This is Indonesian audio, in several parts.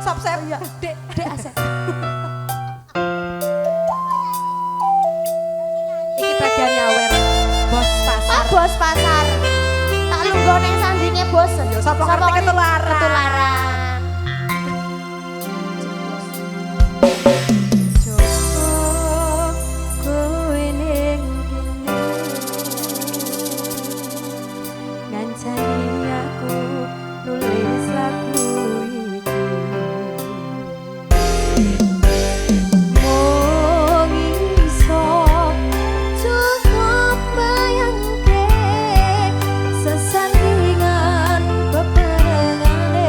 Sop sep ya. Dek Asep. iki bagian nyawer bos pasar. Bos pasar. Tak lungguh ning sandinge bosen. Ya sapa ngerti ketularan. Ketularan. Sesandingan bebarengan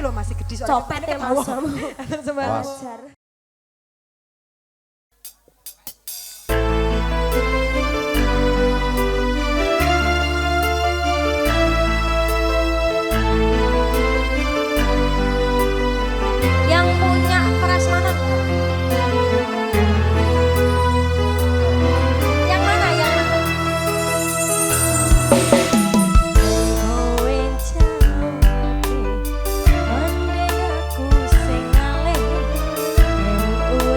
iki lho masih gede soalnya. Copet ya Mas. Sembarang. Ajar. Yang punya prasmanan. Yang mana? Yang mana? Kowe jauh, mending aku sing ngalih.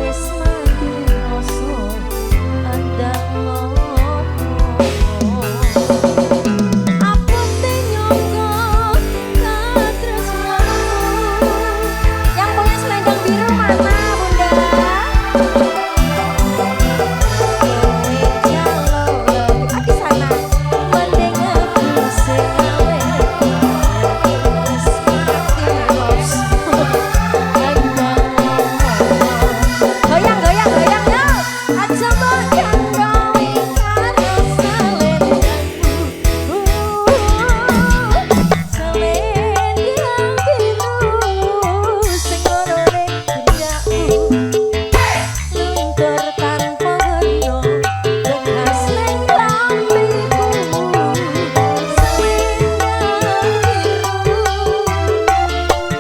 Wis mati rasa andak ngopo. Apa te nyongko katresnamu. Yang punya selendang biru mana Bunda? Di sana. Mending aku sing ngalih. Wis mati rasa andak ngopo. Goyang goyang goyang yo. Aja makan kowe karo selendangmu. Selendang biru sing ono ning duniaku. Luntur tanpa werna bekas ning lampiku. Selendang biru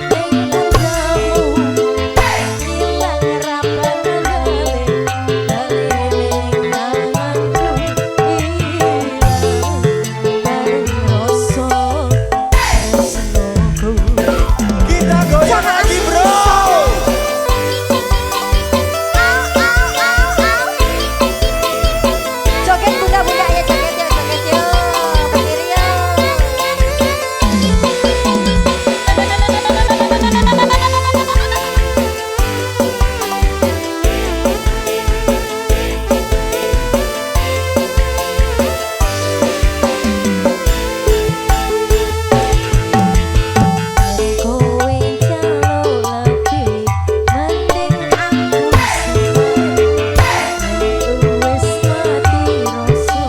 ning tandamu. Ilang rapat ngalih keliling tanganku. Ilang rasa tresnoku. Kita goyang lagi bro. Joget bunda-bunda ya joget yo berdiri yo. Kowe jalo lebih mending aku sing wis mati rasa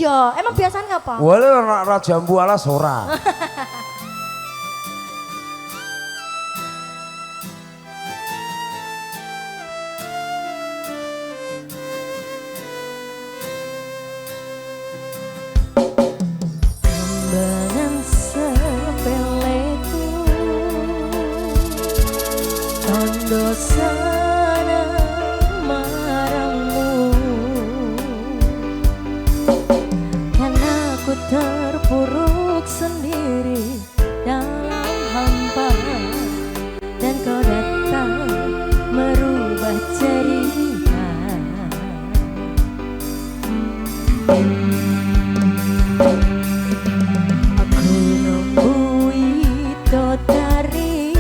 Iya, emang biasanya apa? Wale raja jambu alas ora. Rembangan sepeleku tondo sana marangmu, karena aku terpuruk sendiri dalam hampa, dan kau datang merubah cerita. Aku nembui totari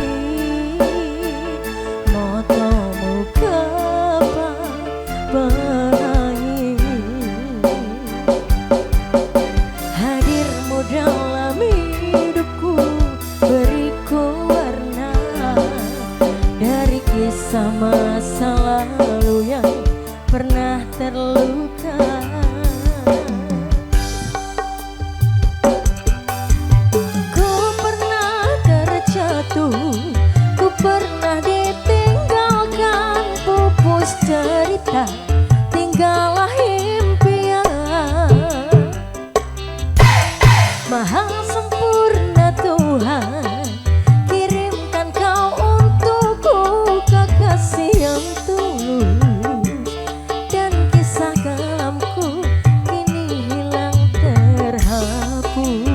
motomu kepenangi, hadirmu dalam hidupku beriku warna dari kisah masa lalu yang pernah terluka. Ku pernah ditinggalkan pupus cerita, tinggallah impian. Maha sempurna Tuhan, kirimkan kau untukku kekasih yang tulus, dan kisah kelamku kini hilang terhapus.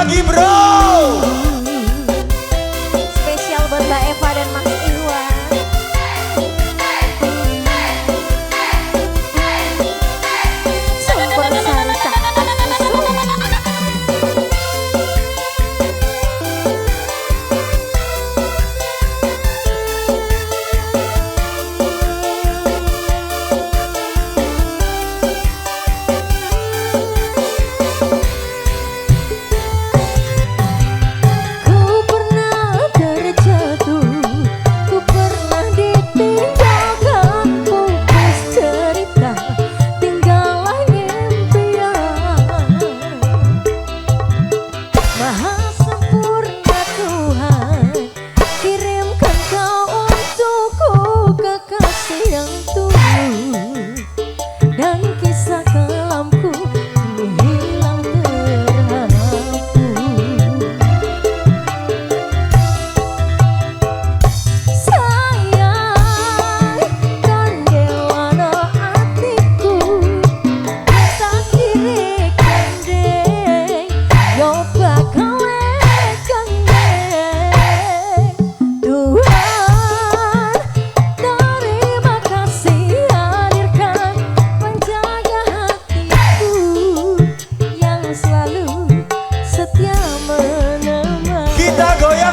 Lagi bro. Spesial buat Mbak Eva dan Mas Iwan. Sumber sari tak susu.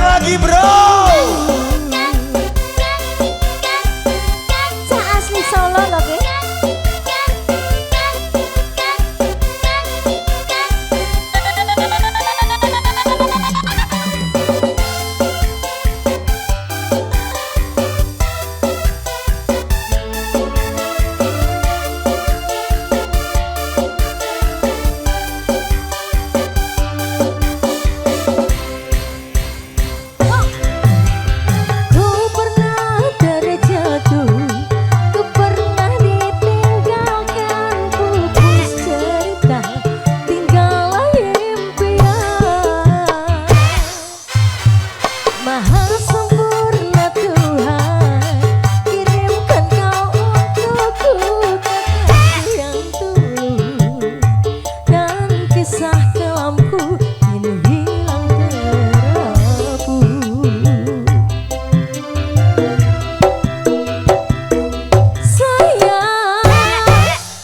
Lagi bro. Cak asli Solo loh ge.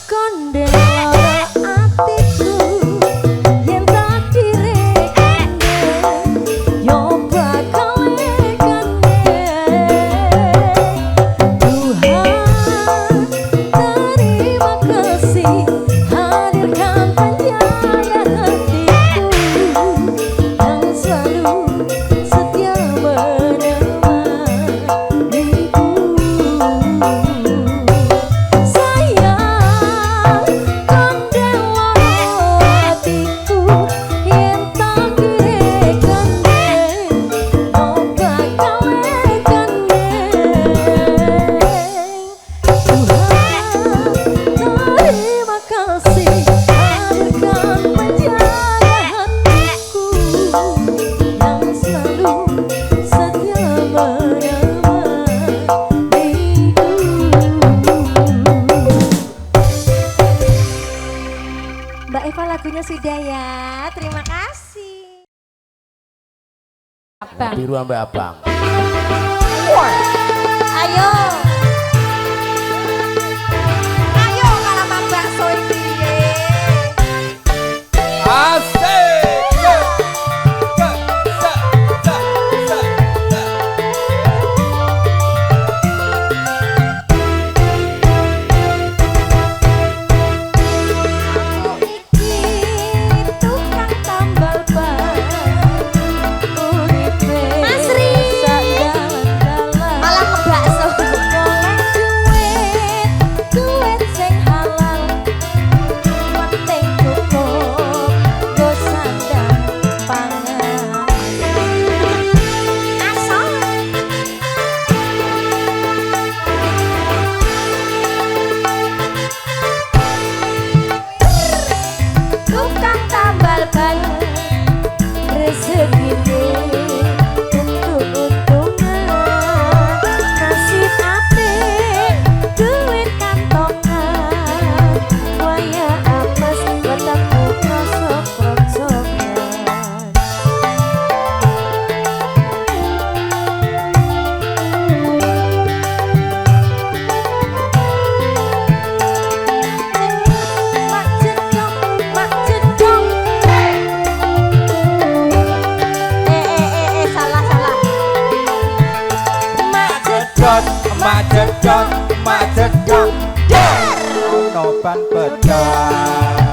Konde Mbak Eva lagunya sudah ya, terima kasih. Abang. Biru ambek abang. Ayo. Ayo kalau Mbak bakso ini. Asik. Mak jedot nopan pecah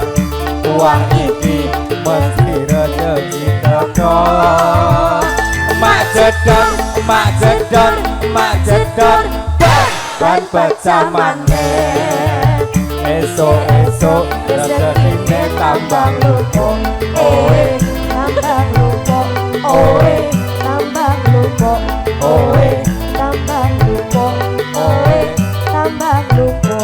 uang iki mesti rezeki teko. Mak jedot kan pecah maneh esok rezekine tambah lupo. Oe tambah lupo, oe tambah lupo, oe tambah lupo, oe tambah lupo.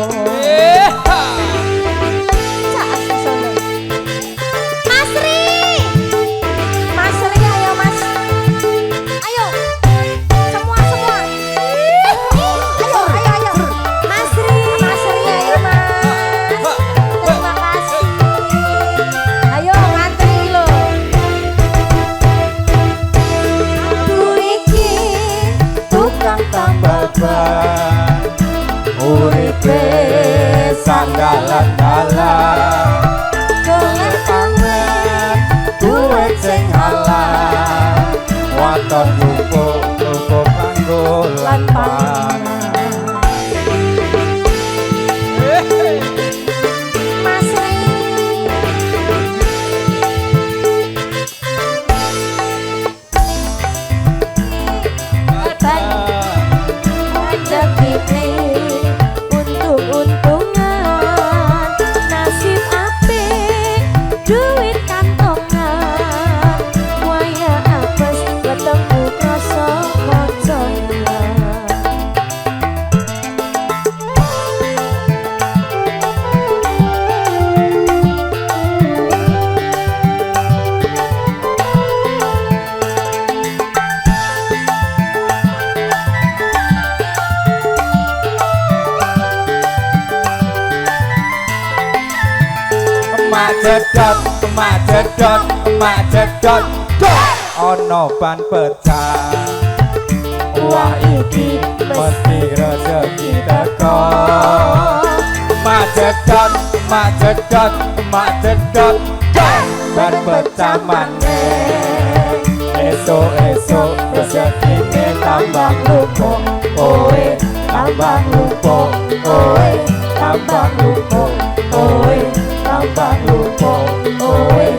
Uripe sanggalan-galan golek tangan duit sing halal waton lupo kanggo lan pangan. Mak jedot ono ban pecah wah iki mesti rezeki teko. Mak jedot ban pecah maneh esok rezekine tambah lupo. Oe tambah lupo, oe tambah lupo, oe tambah lupo, oe